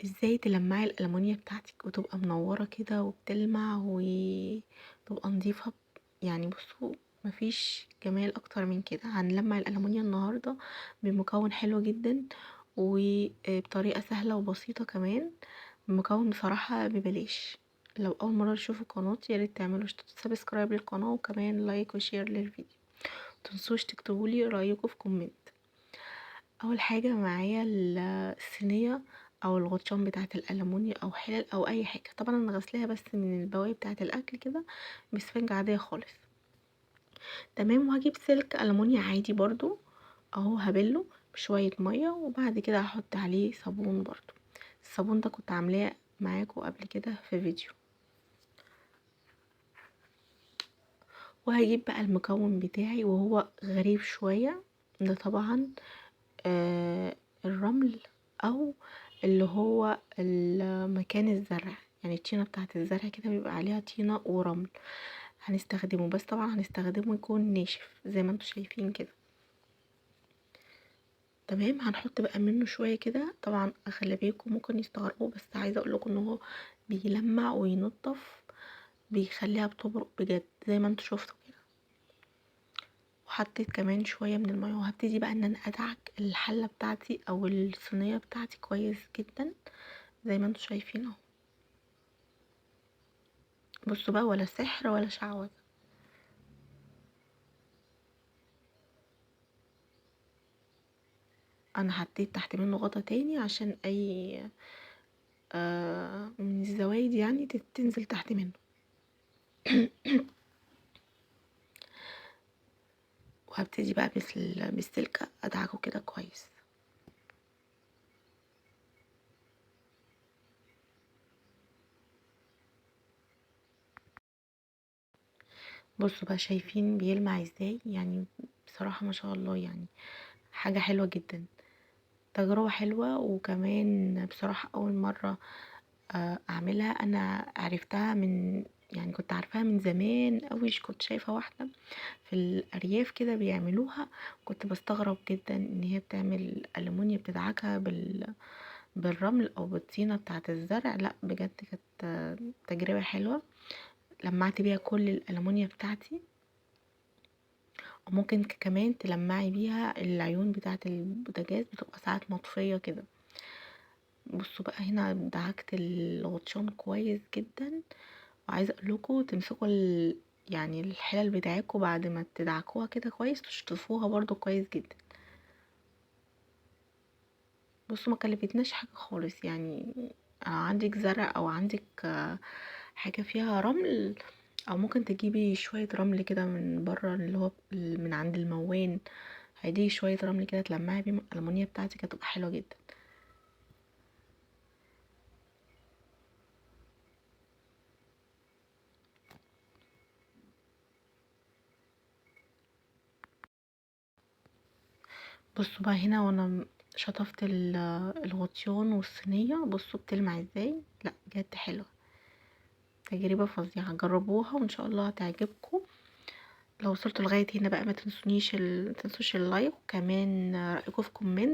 ازاي تلمعي الألمونيا بتاعتك وتبقى منورة كده وبتلمع وتبقى نظيفة. يعني بصوا، مفيش جمال اكتر من كده. هنلمع الألمونيا النهاردة بمكون حلو جدا وبطريقة سهلة وبسيطة كمان. المكون بصراحة ببلاش. لو اول مرة تشوفوا قناتي ياريت تعملوا سبسكرايب للقناة وكمان لايك وشير للفيديو. متنسوش تكتبولي رأيكم في كومنت. اول حاجه معايا الصينيه او الغطيان بتاعه الالومنيا او حلل او اي حاجه. طبعا انا غسلاها بس من البواقي بتاعه الاكل كده بسفنجه عاديه خالص. تمام. وهجيب سلك الومنيا عادي برضو اهو، هبله بشويه ميه وبعد كده هحط عليه صابون برضو. الصابون ده كنت عاملاه معاكم قبل كده في فيديو. وهجيب بقى المكون بتاعي وهو غريب شويه. ده طبعا الرمل او اللي هو مكان الزرع، يعني الطينة بتاعة الزرع كده بيبقى عليها طينة ورمل. هنستخدمه بس طبعا هنستخدمه يكون ناشف زي ما انتوا شايفين كده. تمام. هنحط بقى منه شوية كده. طبعا اغلبيكم ممكن يستغربوا بس عايزة اقولكم ان هو بيلمع وينضف، بيخليها بتبرق بجد زي ما انتوا شفتوا كده. وحطيت كمان شويه من الميه وهبتدي بقى ان انا ادعك الحله بتاعتي او الصينيه بتاعتي كويس جدا زي ما انتوا شايفين اهو. بصوا بقى، ولا سحر ولا شعوذه. انا حطيت تحت منه غطا تاني عشان اي من الزوايد يعني تنزل تحت منه. وهبتدي بقى بالسلكه ادعكه كده كويس. بصوا بقى، شايفين بيلمع ازاي؟ يعني بصراحه ما شاء الله، يعني حاجه حلوه جدا، تجربة حلوة. وكمان بصراحة أول مرة أعملها. أنا عرفتها من، يعني كنت عارفاها من زمان أوي. كنت شايفة واحدة في الأرياف كده بيعملوها، كنت بستغرب جدا إن هي بتعمل ألمونيا بتدعكها بالرمل أو بالطينة بتاعة الزرع. لأ بجد كانت تجربة حلوة. لمعت بيها كل الألمونيا بتاعتي. وممكن كمان تلمعي بيها العيون بتاعة البوتاجاز، بتبقى ساعات مطفية كده. بصوا بقى، هنا دعكت الغطيان كويس جدا. وعايزه اقول لكم تمسكوا يعني الحلل بتاعتكم بعد ما تدعكوها كده كويس تشطفوها برضو كويس جدا. بصوا، ما كلفتناش حاجه خالص. يعني عندك زرع او عندك حاجه فيها رمل، او ممكن تجيبي شويه رمل كده من بره اللي هو من عند الموان. هدي شويه رمل كده تلمعي بيهم الالمونيا بتاعتك هتبقى حلوه جدا. بصوا بقى هنا وانا شطفت الغطيان والصينية، بصوا بتلمع ازاي. لا بجد حلوة، تجربة فظيعة. جربوها وان شاء الله هتعجبكم. لو وصلتوا لغاية هنا بقى ما تنسونيش تنسوش اللايك وكمان رأيكم في كومنت.